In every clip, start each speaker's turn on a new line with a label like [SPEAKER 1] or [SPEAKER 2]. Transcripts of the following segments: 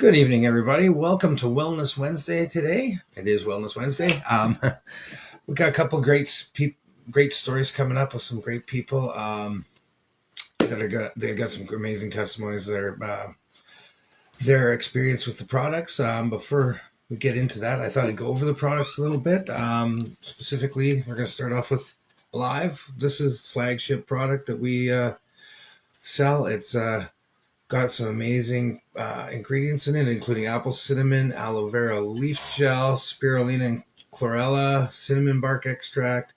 [SPEAKER 1] Good evening, everybody. Welcome to Wellness Wednesday today. It is Wellness Wednesday. We got a couple great stories coming up with some great people they got some amazing testimonies. Their experience with the products. Before we get into that, I thought I'd go over the products a little bit. Specifically, we're going to start off with Alive. This is the flagship product that we sell. It's got some amazing ingredients in it, including apple cinnamon, aloe vera leaf gel, spirulina and chlorella, cinnamon bark extract,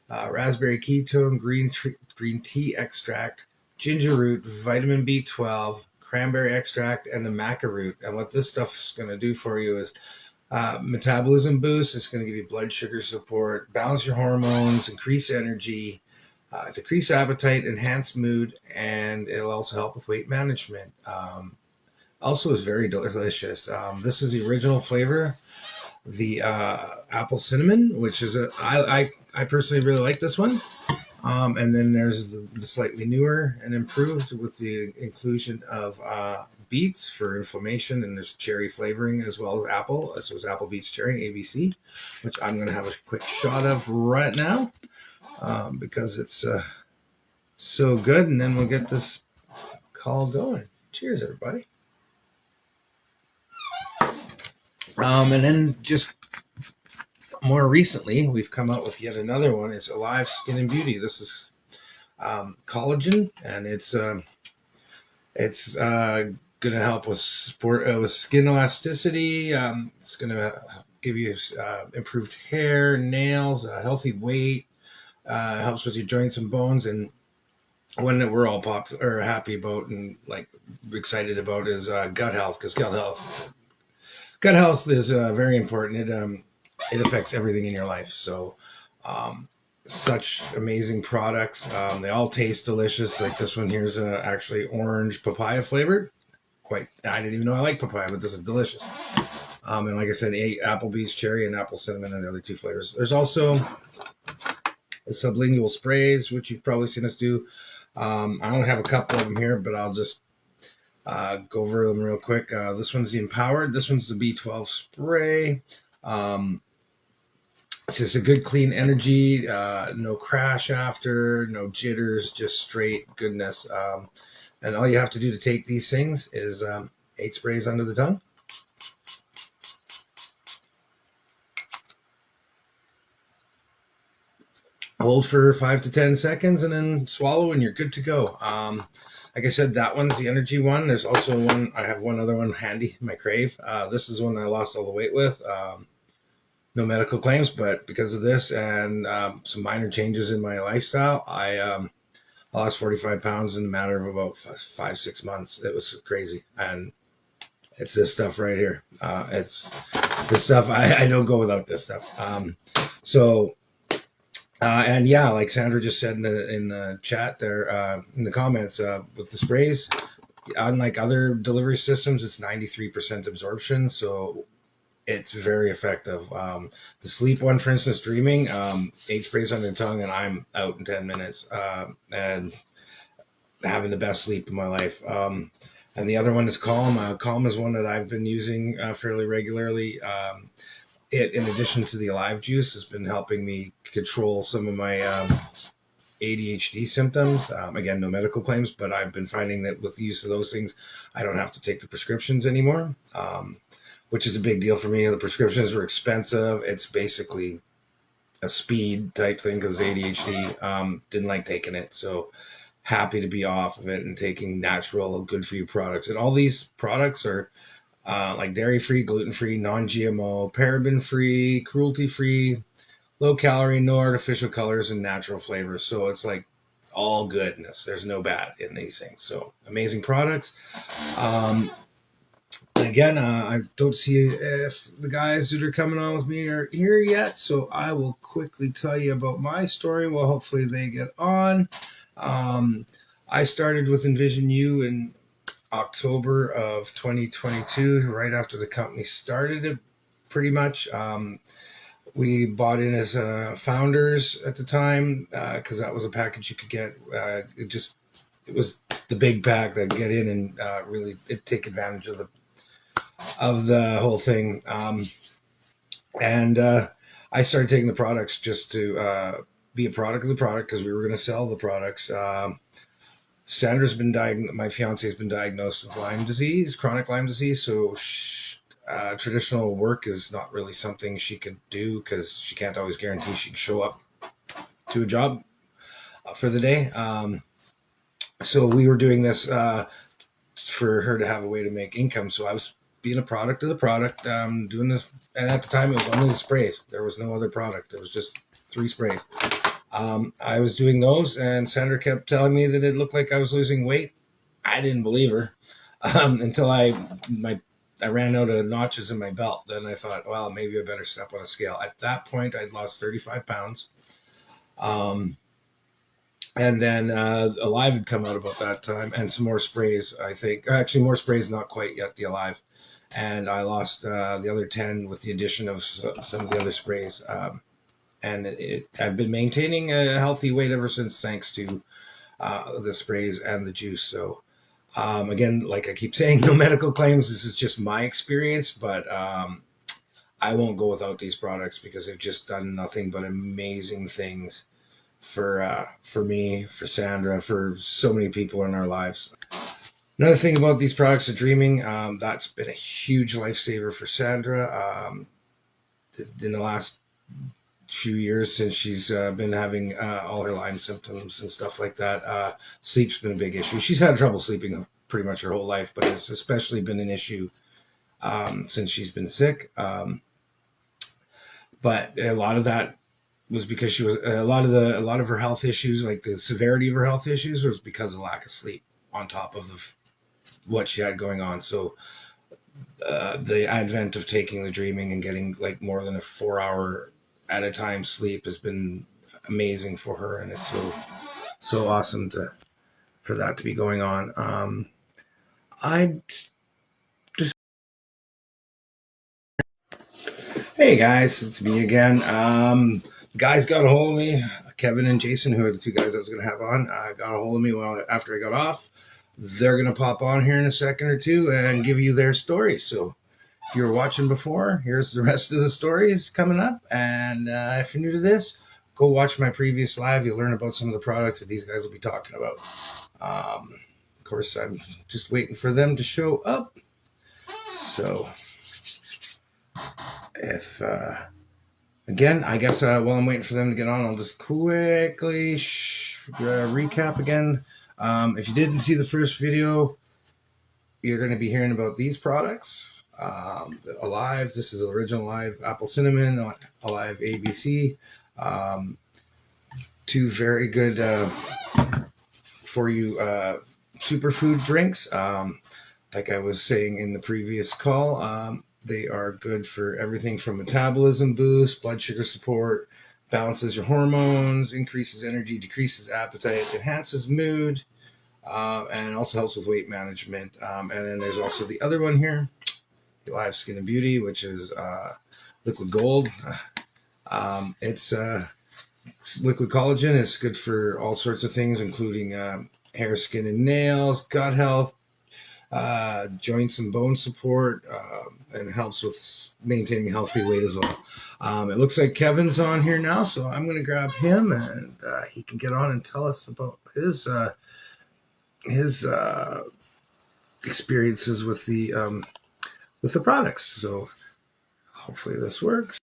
[SPEAKER 1] raspberry ketone, green tea extract, ginger root, vitamin B12, cranberry extract, and the maca root. And what this stuff is going to do for you is metabolism boost. It's going to give you blood sugar support, balance your hormones, increase energy, decrease appetite, enhance mood, and it'll also help with weight management. Also is very delicious. This is the original flavor, the apple cinnamon, which is I personally really like this one. And then there's the slightly newer and improved with the inclusion of beets for inflammation, and there's cherry flavoring as well as apple. This was apple, beets, cherry, ABC, which I'm going to have a quick shot of right now. Because it's so good, and then we'll get this call going. Cheers, everybody. And then just more recently, we've come out with yet another one. It's Alive Skin and Beauty. This is collagen, and it's going to help with skin elasticity. It's going to give you improved hair, nails, a healthy weight. Helps with your joints and bones, and one that we're all happy about and like excited about is gut health, because gut health is very important. It affects everything in your life. So such amazing products. They all taste delicious. Like this one here's actually orange papaya flavored. I didn't even know I like papaya, but this is delicious. And like I said, apple, beets, cherry, and apple cinnamon are the other two flavors. There's also sublingual sprays, which you've probably seen us do. I only have a couple of them here, but I'll just go over them real quick. This one's the Empowered. This one's the B12 spray. It's just a good, clean energy. No crash after, no jitters, just straight goodness. And all you have to do to take these things is 8 sprays under the tongue. Hold for 5 to 10 seconds and then swallow, and you're good to go. Like I said, that one's the energy one. There's also one, I have one other one handy, my Crave. This is one I lost all the weight with. No medical claims, but because of this and some minor changes in my lifestyle, I lost 45 pounds in a matter of about 5-6 months. It was crazy. And it's this stuff right here. It's this stuff. I don't go without this stuff. And yeah, like Sandra just said in the chat there, in the comments, with the sprays, unlike other delivery systems, it's 93% absorption, so it's very effective. The sleep one, for instance, dreaming, 8 sprays on the tongue, and I'm out in 10 minutes, and having the best sleep of my life. And the other one is Calm. Calm is one that I've been using fairly regularly. It, in addition to the Alive juice, has been helping me control some of my ADHD symptoms. Again, no medical claims, but I've been finding that with the use of those things, I don't have to take the prescriptions anymore, which is a big deal for me. The prescriptions were expensive. It's basically a speed type thing because ADHD, didn't like taking it. So happy to be off of it and taking natural, good for you products. And all these products are like dairy-free, gluten-free, non-GMO, paraben-free, cruelty-free, low-calorie, no artificial colors, and natural flavors. So it's like all goodness. There's no bad in these things. So amazing products. Again, I don't see if the guys that are coming on with me are here yet. So I will quickly tell you about my story. Well, hopefully they get on. I started with Envision You in October of 2022, right after the company started it, pretty much. We bought in as founders at the time because that was a package you could get. It was the big pack that get in and really take advantage of of the whole thing. And I started taking the products just to be a product of the product because we were going to sell the products. Sandra's been diagnosed. My fiance has been diagnosed with Lyme disease, chronic Lyme disease. So traditional work is not really something she could do because she can't always guarantee she can show up to a job for the day. So we were doing this for her to have a way to make income. So I was being a product of the product, doing this. And at the time, it was only the sprays. There was no other product. It was just 3 sprays. I was doing those, and Sandra kept telling me that it looked like I was losing weight. I didn't believe her until I ran out of notches in my belt. Then I thought, well, maybe I better step on a scale. At that point, I'd lost 35 pounds. And then Alive had come out about that time, and some more sprays, I think. Actually, more sprays, not quite yet, the Alive. And I lost the other 10 with the addition of some of the other sprays. And I've been maintaining a healthy weight ever since, thanks to the sprays and the juice. So, again, like I keep saying, no medical claims. This is just my experience, but I won't go without these products because they've just done nothing but amazing things for me, for Sandra, for so many people in our lives. Another thing about these products of Dreaming, that's been a huge lifesaver for Sandra. In the last few years since she's been having all her Lyme symptoms and stuff like that, sleep's been a big issue. She's had trouble sleeping pretty much her whole life, but it's especially been an issue since she's been sick. But a lot of that was because she was a lot of her health issues, like the severity of her health issues, was because of lack of sleep on top of what she had going on. So the advent of taking the Dreaming and getting like more than a 4-hour at a time sleep has been amazing for her, and it's so awesome for that to be going on. I just Hey guys, it's me again. Guys got a hold of me. Kevin and Jason, who are the 2 guys I was going to have on, got a hold of me after I got off. They're going to pop on here in a second or two and give you their stories. So if you were watching before, here's the rest of the stories coming up. And if you're new to this, go watch my previous live. You'll learn about some of the products that these guys will be talking about. Of course, I'm just waiting for them to show up. So if... Again, I guess while I'm waiting for them to get on, I'll just quickly recap again. If you didn't see the first video, you're going to be hearing about these products. Alive, this is original Alive Apple Cinnamon, Alive ABC. 2 very good for you superfood drinks. Like I was saying in the previous call, they are good for everything from metabolism boost, blood sugar support, balances your hormones, increases energy, decreases appetite, enhances mood, and also helps with weight management. And then there's also the other one here, the Alive Skin and Beauty, which is liquid gold. It's liquid collagen. It's good for all sorts of things, including hair, skin, and nails, gut health, joints and bone support, and helps with maintaining healthy weight as well. It looks like Kevin's on here now, so I'm going to grab him and he can get on and tell us about his experiences with the products. So hopefully this works.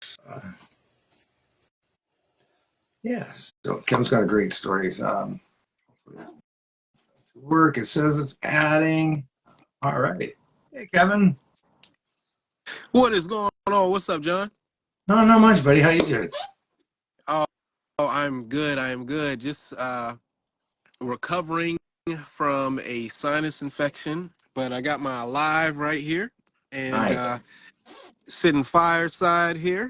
[SPEAKER 1] Yes. So Kevin's got a great story. Work. It says it's adding. All right. Hey, Kevin.
[SPEAKER 2] What is going on? What's up, John?
[SPEAKER 1] No, not much, buddy. How you doing?
[SPEAKER 2] Oh, I'm good. I am good. Just recovering from a sinus infection, but I got my Alive right here and
[SPEAKER 1] Nice.
[SPEAKER 2] sitting fireside here.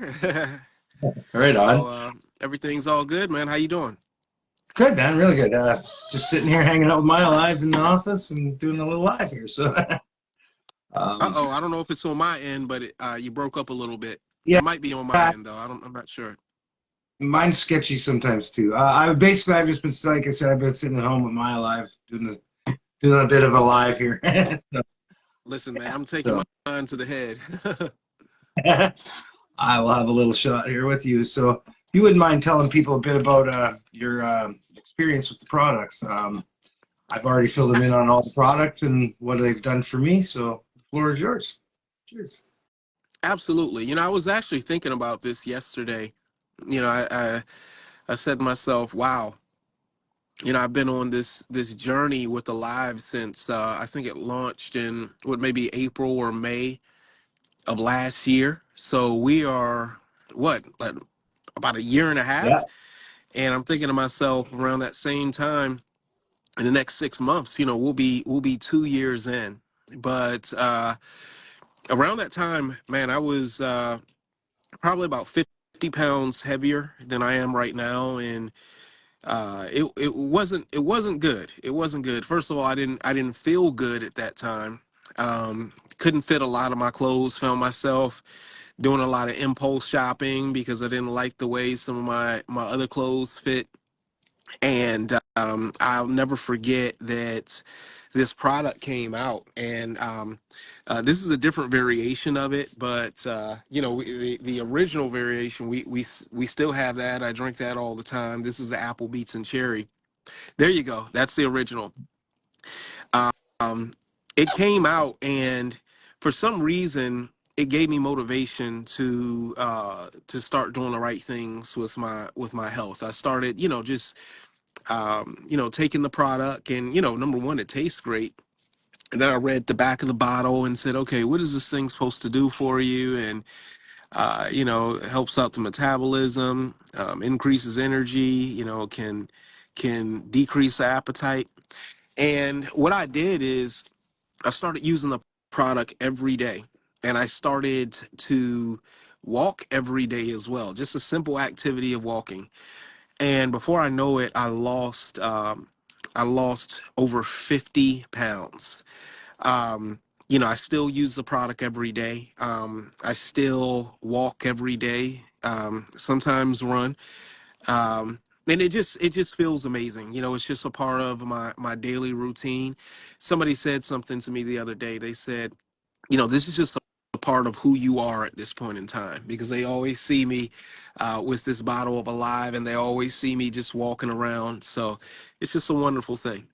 [SPEAKER 1] Right on.
[SPEAKER 2] So everything's all good, man. How you doing?
[SPEAKER 1] Good, man. Really good. Just sitting here hanging out with my Alive in the office and doing a little live here. So.
[SPEAKER 2] I don't know if it's on my end, but you broke up a little bit.
[SPEAKER 1] Yeah.
[SPEAKER 2] It might be on my end though. I'm not sure.
[SPEAKER 1] Mine's sketchy sometimes too. I've just been, like I said, I've been sitting at home with my Alive doing a bit of a live here.
[SPEAKER 2] Listen, man, I'm taking
[SPEAKER 1] So
[SPEAKER 2] mine to the head.
[SPEAKER 1] I will have a little shot here with you. So if you wouldn't mind telling people a bit about your experience with the products. I've already filled them in on all the products and what they've done for me. So the floor is yours. Cheers.
[SPEAKER 2] Absolutely. I was actually thinking about this yesterday. I said to myself, wow, I've been on this journey with Alive since I think it launched in what maybe April or May of last year. So we are what, like about a year and a
[SPEAKER 1] Yeah.
[SPEAKER 2] half. And I'm thinking to myself around that same time in the next 6 months, we'll be 2 years in. But around that time, man, I was probably about 50 pounds heavier than I am right now, and it wasn't good. It wasn't good. First of all, I didn't feel good at that time. Couldn't fit a lot of my clothes. Found myself doing a lot of impulse shopping because I didn't like the way some of my other clothes fit. And I'll never forget that this product came out, and this is a different variation of it, but the original variation, we still have that. I drink that all the time. This is the apple, beets, and cherry. There you go. That's the original. Um, it came out, and for some reason, it gave me motivation to start doing the right things with my health. I started, just taking the product, and number one, it tastes great. And then I read the back of the bottle and said, okay, what is this thing supposed to do for you? And it helps out the metabolism, increases energy, can decrease the appetite. And what I did is I started using the product every day, and I started to walk every day as well. Just a simple activity of walking. And before I know it, I lost over 50 pounds. Um, I still use the product every day. I still walk every day. Sometimes run. And it just feels amazing. It's just a part of my daily routine. Somebody said something to me the other day. They said, this is just a part of who you are at this point in time, because they always see me with this bottle of Alive, and they always see me just walking around. So it's just a wonderful thing.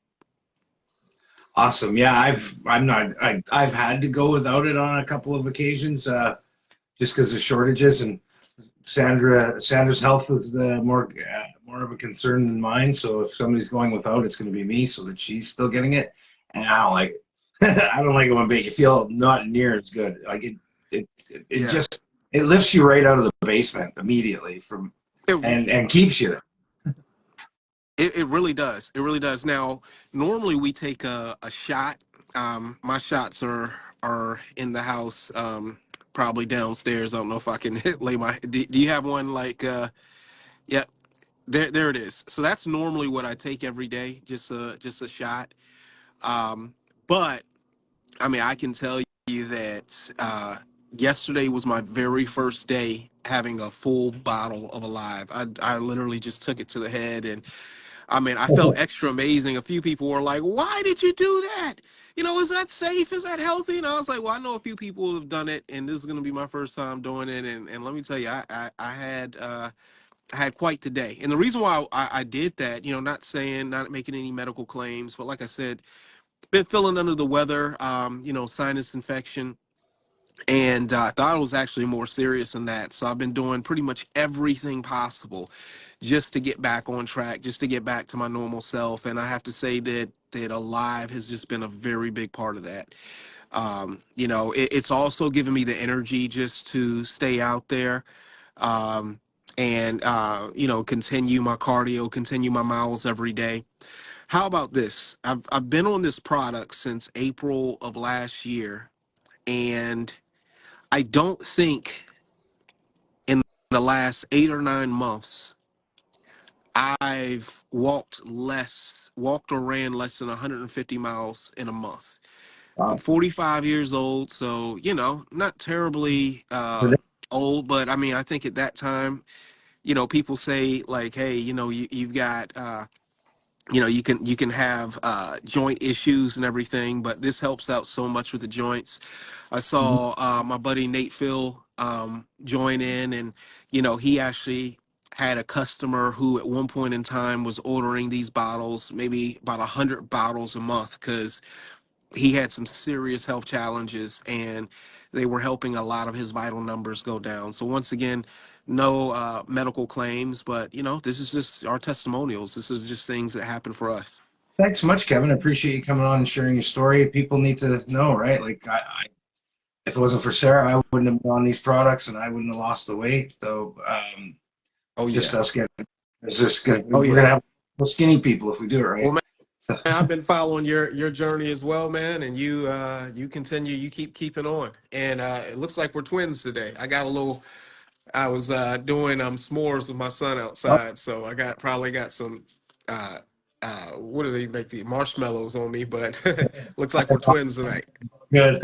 [SPEAKER 1] Awesome. Yeah, I've had to go without it on a couple of occasions, just because of shortages, and Sandra's health is more of a concern than mine. So if somebody's going without, it's going to be me, so that she's still getting it. And I don't like it. I don't like it when you feel not near as good. Like it
[SPEAKER 2] Yeah.
[SPEAKER 1] just it lifts you right out of the basement immediately from
[SPEAKER 2] It,
[SPEAKER 1] and keeps you there.
[SPEAKER 2] it really does. It really does. Now, normally we take a shot. My shots are in the house, probably downstairs. I don't know if I can lay my. Do you have one like? Yeah, there it is. So that's normally what I take every day, just a shot. Um, but I mean, I can tell you that yesterday was my very first day having a full bottle of Alive. I literally just took it to the head, and I mean, I felt extra amazing. A few people were like, "Why did you do that? Is that safe? Is that healthy?" And I was like, "Well, I know a few people who have done it, and this is going to be my first time doing it." And let me tell you, I had quite the day. And the reason why I did that, not making any medical claims, but like I said, been feeling under the weather, sinus infection, and I thought it was actually more serious than that. So I've been doing pretty much everything possible just to get back on track, just to get back to my normal self. And I have to say that Alive has just been a very big part of that. It's also given me the energy just to stay out there, um, and continue my cardio, continue my miles every day. How about this? I've been on this product since April of last year, and I don't think in the last 8 or 9 months I've walked or ran less than 150 miles in a month. I'm
[SPEAKER 1] Wow.
[SPEAKER 2] 45 years old, so not terribly old, but I mean, I think at that time, people say like, hey, you've got you know, you can have joint issues and everything, but this helps out so much with the joints. I
[SPEAKER 1] Mhm.
[SPEAKER 2] saw my buddy Nate Phil join in, and you know, he actually had a customer who at one point in time was ordering these bottles, maybe about 100 bottles a month, because he had some serious health challenges, and they were helping a lot of his vital numbers go down. So once again, no medical claims, but you know, this is just our testimonials. This is just things that happen for us.
[SPEAKER 1] Thanks so much, Kevin. I appreciate you coming on and sharing your story. People need to know, right? Like, if it wasn't for Sarah, I wouldn't have been on these products, and I wouldn't have lost the weight. So,
[SPEAKER 2] Oh
[SPEAKER 1] just
[SPEAKER 2] yeah.
[SPEAKER 1] us getting, it's just good.
[SPEAKER 2] Oh
[SPEAKER 1] We're
[SPEAKER 2] yeah.
[SPEAKER 1] gonna have skinny people if we do it
[SPEAKER 2] Well,
[SPEAKER 1] right.
[SPEAKER 2] man,
[SPEAKER 1] So,
[SPEAKER 2] I've been following your journey as well, man, and you continue, you keep keeping on, and it looks like we're twins today. I was doing s'mores with my son
[SPEAKER 1] oh,
[SPEAKER 2] outside, so I probably got some uh, what do they make, the marshmallows on me, but looks like we're twins tonight.
[SPEAKER 1] good.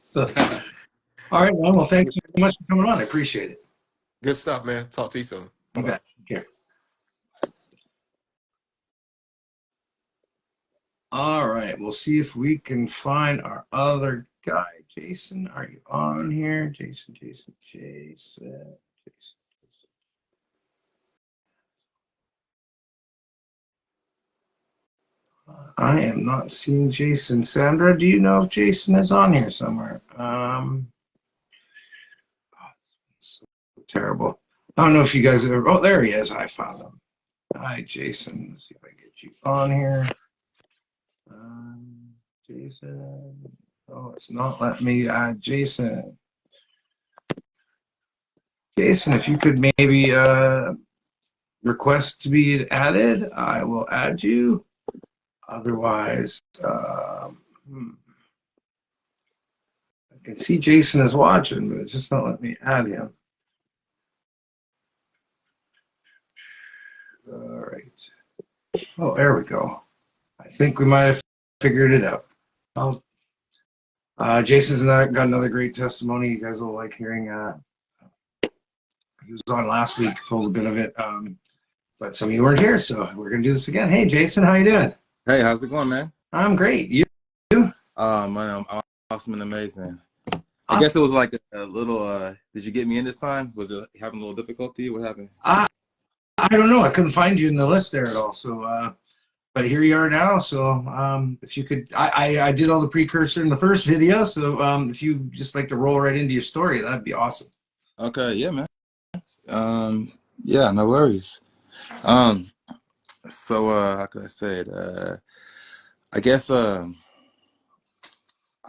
[SPEAKER 1] So, all right, man. Well, thank you so much for coming on. I appreciate it.
[SPEAKER 2] Good stuff, man. Talk to you soon. Bye
[SPEAKER 1] You
[SPEAKER 2] bye.
[SPEAKER 1] bet. Okay. All right. We'll see if we can find our other guy. Jason, are you on here? Jason. I am not seeing Jason. Sandra, do you know if Jason is on here somewhere? So terrible. I don't know if you guys ever. Oh, there he is. I found him. Hi, Jason. Let's see if I can get you on here. Um, Jason. Oh, it's not letting me add Jason. Jason, if you could maybe request to be added, I will add you. Otherwise, I can see Jason is watching, but it's just not letting me add him. All right. Oh, there we go. I think we might have figured it out. Oh, Jason's got another great testimony. You guys will like hearing. He was on last week, told a bit of it, but some of you weren't here, so we're gonna do this again. Hey, Jason, how you doing?
[SPEAKER 3] Hey, how's it going, man?
[SPEAKER 1] I'm great. You?
[SPEAKER 3] Man, I'm awesome and amazing. I
[SPEAKER 1] Awesome.
[SPEAKER 3] guess it was like a little. Did you get me in this time? Was it having a little difficulty? What happened?
[SPEAKER 1] I don't know. I couldn't find you in the list there at all. So, but here you are now. So, if you could, I did all the precursor in the first video. So, if you just like to roll right into your story, that'd be awesome.
[SPEAKER 3] Okay, yeah, man. Um, yeah, no worries. Um, how can I say it? I guess I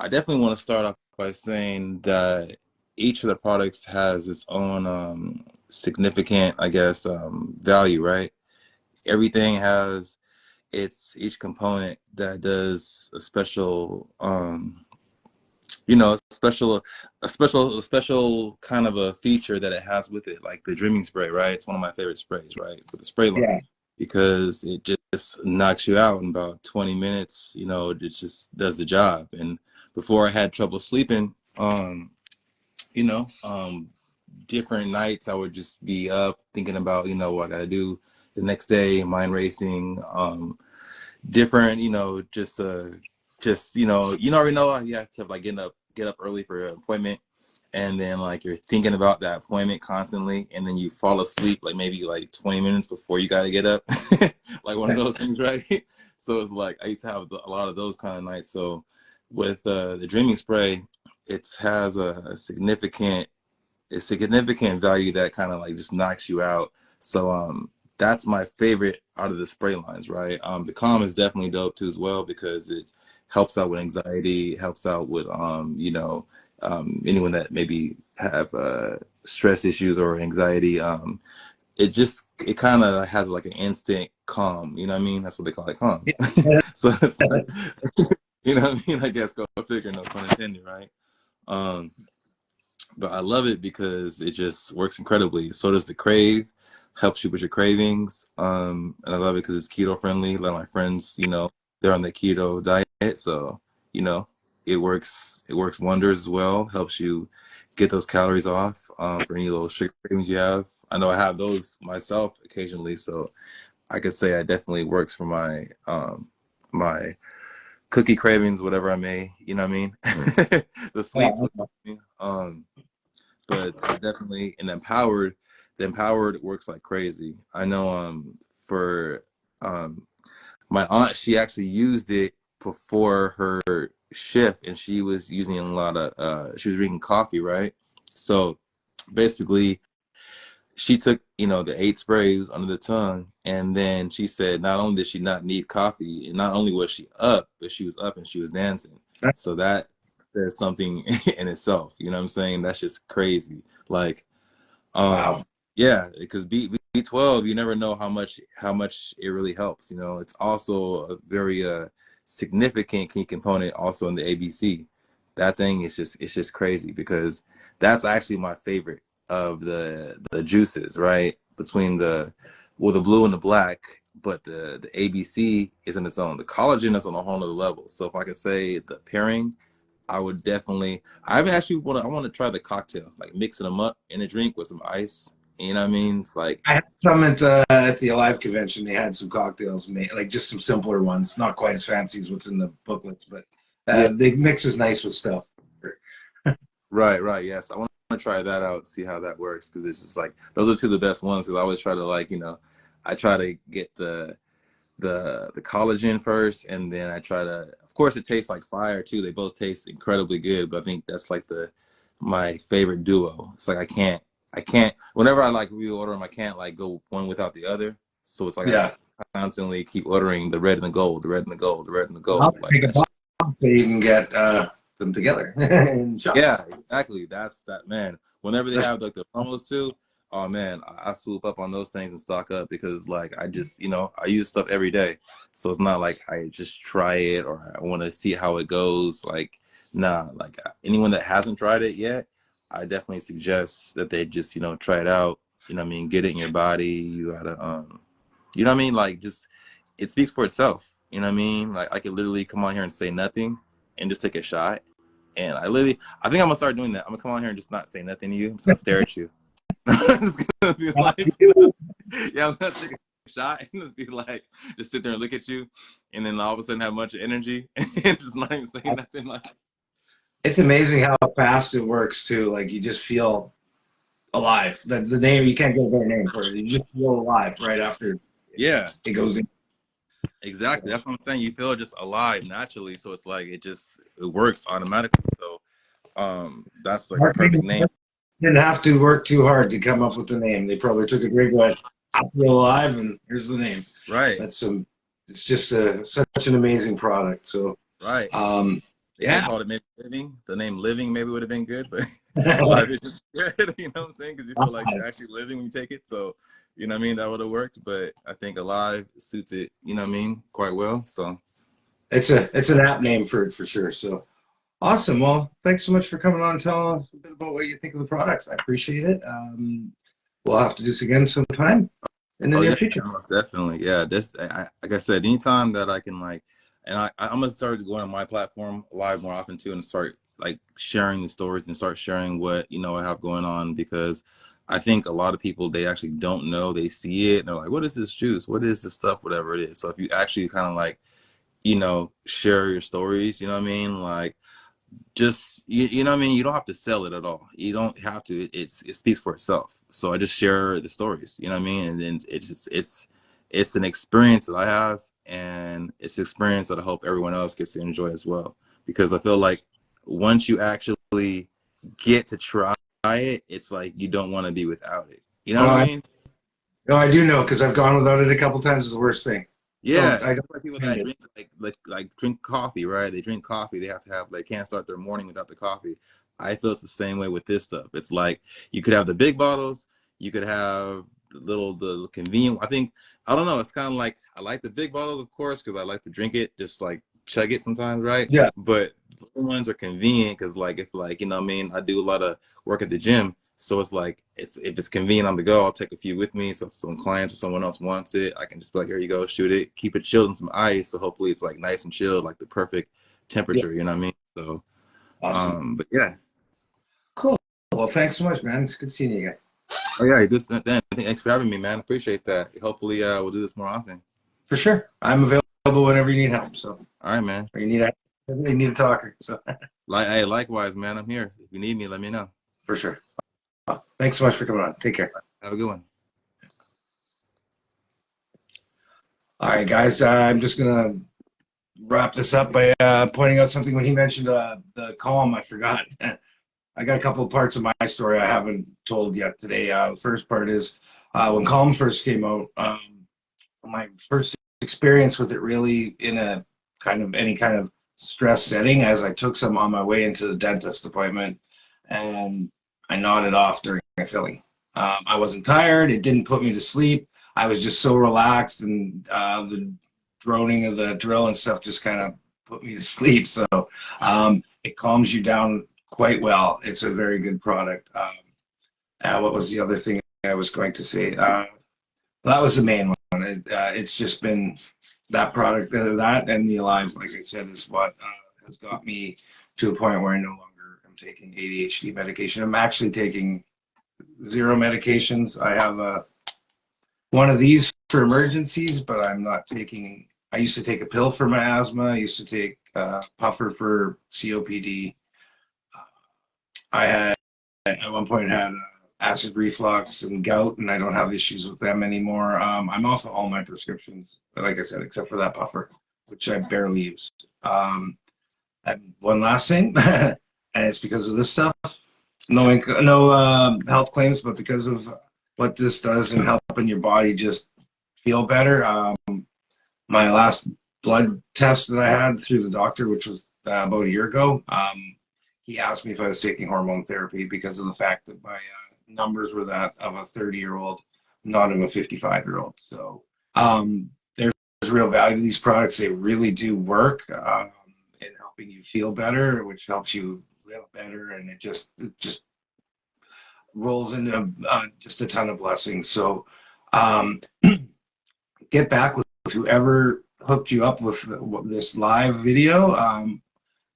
[SPEAKER 3] definitely want to start off by saying that each of the products has its own significant, I guess, value, right? Everything has each component that does a special you know a special kind of a feature that it has with it, like the dreaming spray, right? It's one of my favorite sprays, right, for the spray line,
[SPEAKER 1] Yeah.
[SPEAKER 3] because it just knocks you out in about 20 minutes. You know, it just does the job. And before, I had trouble sleeping, you know, different nights I would just be up thinking about, you know, what I gotta do the next day, mind racing, different, you know, just you already know you have to like get up early for an appointment, and then like you're thinking about that appointment constantly, and then you fall asleep like maybe like 20 minutes before you got to get up. Like one of those things, right? So it's like I used to have a lot of those kind of nights. So with the dreaming spray, it has a significant value that kind of like just knocks you out. So that's my favorite out of the spray lines, right? The calm is definitely dope too as well, because it helps out with anxiety, helps out with anyone that maybe have stress issues or anxiety. It kind of has like an instant calm, you know what I mean? That's what they call it, calm.
[SPEAKER 1] Yeah.
[SPEAKER 3] So it's like, you know what I mean? I guess go figure, no pun intended, right? Um, but I love it because it just works incredibly. So does the Crave, helps you with your cravings. And I love it because it's keto friendly. A lot of my friends, you know, they're on the keto diet, so you know, it works. It works wonders as well. Helps you get those calories off for any little sugar cravings you have. I know I have those myself occasionally, so I could say it definitely works for my cookie cravings, whatever I may, you know what I mean? The sweets.
[SPEAKER 1] Yeah.
[SPEAKER 3] Um, but definitely the empowered works like crazy. I know for um my aunt, she actually used it before her shift, and she was using a lot of she was drinking coffee, right? So basically she took, you know, the 8 sprays under the tongue, and then she said not only did she not need coffee, and not only was she up, but she was up and she was dancing. So that says something in itself. You know what I'm saying? That's just crazy. Like,
[SPEAKER 1] Wow.
[SPEAKER 3] yeah, because B12, you never know how much it really helps. You know, it's also a very significant key component also in the ABC. That thing is just, it's just crazy because that's actually my favorite of the juices, right? Between the blue and the black, but the ABC is in its own. The collagen is on a whole nother level. So if I could say the pairing, I would definitely. I want to try the cocktail, like mixing them up in a drink with some ice. You know what I mean? It's like,
[SPEAKER 1] I had some at the Alive convention. They had some cocktails made, like just some simpler ones, not quite as fancy as what's in the booklets, but
[SPEAKER 3] yeah,
[SPEAKER 1] they mix is nice with stuff.
[SPEAKER 3] right. Yes, I want to try that out, see how that works, because it's just like those are two of the best ones. Because I always try to, like, you know, I try to get the collagen first, and then I try to. Of course, it tastes like fire too. They both taste incredibly good, but I think that's like my favorite duo. It's like I can't. Whenever I like reorder them, I can't like go one without the other. So it's like I
[SPEAKER 1] Yeah.
[SPEAKER 3] gotta constantly keep ordering the red and the gold, the red and the gold, the red and the
[SPEAKER 1] I'll
[SPEAKER 3] gold. Like
[SPEAKER 1] take a
[SPEAKER 3] that's
[SPEAKER 1] box so you can get them together in
[SPEAKER 3] yeah,
[SPEAKER 1] shots.
[SPEAKER 3] exactly. That's that, man. Whenever they have like the promos too, oh man, I swoop up on those things and stock up because like I just, you know, I use stuff every day. So it's not like I just try it or I want to see how it goes. Like, nah, like anyone that hasn't tried it yet, I definitely suggest that they just, you know, try it out. You know what I mean? Get it in your body. You gotta you know what I mean? Like just it speaks for itself. You know what I mean? Like I could literally come on here and say nothing and just take a shot. And I think I'm gonna start doing that. I'm gonna come on here and just not say nothing to you. I'm just gonna stare at you. I'm just gonna be like, yeah, I'm gonna take a shot and just be like, just sit there and look at you, and then all of a sudden have a bunch of energy and just not even say nothing. Like,
[SPEAKER 1] It's amazing how fast it works too. Like you just feel alive. That's the name. You can't get a better name for it. You just feel alive right after
[SPEAKER 3] yeah,
[SPEAKER 1] it goes in.
[SPEAKER 3] exactly.
[SPEAKER 1] So,
[SPEAKER 3] That's what I'm saying. You feel just alive naturally, so it's like it works automatically. So, that's like a perfect
[SPEAKER 1] marketing
[SPEAKER 3] name.
[SPEAKER 1] didn't have to work too hard to come up with the name. They probably took a great went. I feel alive, and here's the name.
[SPEAKER 3] Right,
[SPEAKER 1] That's some. It's just such an amazing product. So,
[SPEAKER 3] right.
[SPEAKER 1] um,
[SPEAKER 3] They could have
[SPEAKER 1] yeah.
[SPEAKER 3] called it maybe Living. The name Living maybe would have been good, but Alive is just good. You know what I'm saying? Because you feel like you're actually living when you take it. So, you know what I mean? That would have worked. But I think Alive suits it, you know what I mean, quite well. So,
[SPEAKER 1] It's an app name for it for sure. So awesome. Well, thanks so much for coming on and telling us a bit about what you think of the products. I appreciate it. We'll have to do this again sometime in the
[SPEAKER 3] oh,
[SPEAKER 1] near
[SPEAKER 3] yeah,
[SPEAKER 1] future.
[SPEAKER 3] most definitely. Yeah. Like I said, anytime that I can, like, and I'm going to start going on my platform live more often too and start like sharing the stories and start sharing what, you know, I have going on because I think a lot of people, they actually don't know. They see it and they're like, what is this juice? What is this stuff? Whatever it is. So if you actually kind of like, you know, share your stories, you know what I mean? Like, just you know what I mean, you don't have to sell it at all. You don't have to. It speaks for itself. So I just share the stories, you know what I mean? And then it's an experience that I have, and it's an experience that I hope everyone else gets to enjoy as well, because I feel like once you actually get to try it, it's like you don't want to be without it, you know
[SPEAKER 1] Oh,
[SPEAKER 3] what I mean?
[SPEAKER 1] I do know because I've gone without it a couple times. It's the worst thing.
[SPEAKER 3] Yeah,
[SPEAKER 1] Don't I don't
[SPEAKER 3] just like people
[SPEAKER 1] recommend
[SPEAKER 3] that
[SPEAKER 1] it.
[SPEAKER 3] drink like drink coffee, right? They drink coffee. They have to have. They can't start their morning without the coffee. I feel it's the same way with this stuff. It's like you could have the big bottles. You could have the convenient. I think I don't know. It's kind of like I like the big bottles, of course, because I like to drink it, just like chug it sometimes, right?
[SPEAKER 1] Yeah.
[SPEAKER 3] But the little ones are convenient because, like, if like you know, what I mean, I do a lot of work at the gym. So it's like if it's convenient on the go, I'll take a few with me. So if some clients or someone else wants it, I can just be like, here you go, shoot it, keep it chilled in some ice. So hopefully it's like nice and chilled, like the perfect
[SPEAKER 1] Yeah.
[SPEAKER 3] temperature, you know what I mean? So
[SPEAKER 1] Awesome.
[SPEAKER 3] but yeah.
[SPEAKER 1] Cool. Well, thanks so much, man. It's good seeing you again.
[SPEAKER 3] Oh yeah, this. Thanks for having me, man. Appreciate that. Hopefully, we'll do this more often.
[SPEAKER 1] For sure. I'm available whenever you need help. So,
[SPEAKER 3] All right, man.
[SPEAKER 1] or you need a talker. So,
[SPEAKER 3] Hey, likewise, man. I'm here. If you need me, let me know.
[SPEAKER 1] for sure. Well, thanks so much for coming on. Take care.
[SPEAKER 3] Have a good one.
[SPEAKER 1] All right, guys. I'm just gonna wrap this up by pointing out something when he mentioned the calm. I forgot. I got a couple of parts of my story I haven't told yet today. The first part is when Calm first came out. My first experience with it really in a kind of any kind of stress setting, as I took some on my way into the dentist appointment, and I nodded off during a filling. I wasn't tired. It didn't put me to sleep. I was just so relaxed, and the droning of the drill and stuff just kind of put me to sleep. So it calms you down quite well. It's a very good product. What was the other thing I was going to say? That was the main one. It's just been that product, that and the Alive, like I said, is what has got me to a point where I no longer am taking ADHD medication. I'm actually taking 0 medications. I have one of these for emergencies, but I'm not taking. I used to take a pill for my asthma. I used to take a puffer for COPD. I had at one point had acid reflux and gout, and I don't have issues with them anymore. I'm off of all my prescriptions, like I said, except for that puffer, which I barely use. And one last thing, and it's because of this stuff. No health claims, but because of what this does and helping your body just feel better. My last blood test that I had through the doctor, which was about a year ago, he asked me if I was taking hormone therapy because of the fact that my numbers were that of a 30-year-old, not of a 55-year-old. So there's real value to these products. They really do work in helping you feel better, which helps you live better, and it just rolls into just a ton of blessings. So get back with whoever hooked you up with this live video.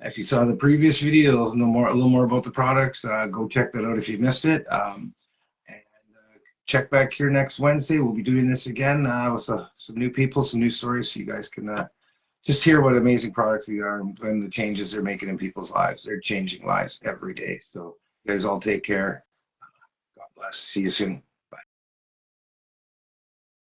[SPEAKER 1] If you saw the previous video, there's a little more about the products. Go check that out if you missed it. And check back here next Wednesday. We'll be doing this again with some new people, some new stories, so you guys can just hear what amazing products we are and the changes they're making in people's lives. They're changing lives every day. So you guys all take care. God bless. See you soon.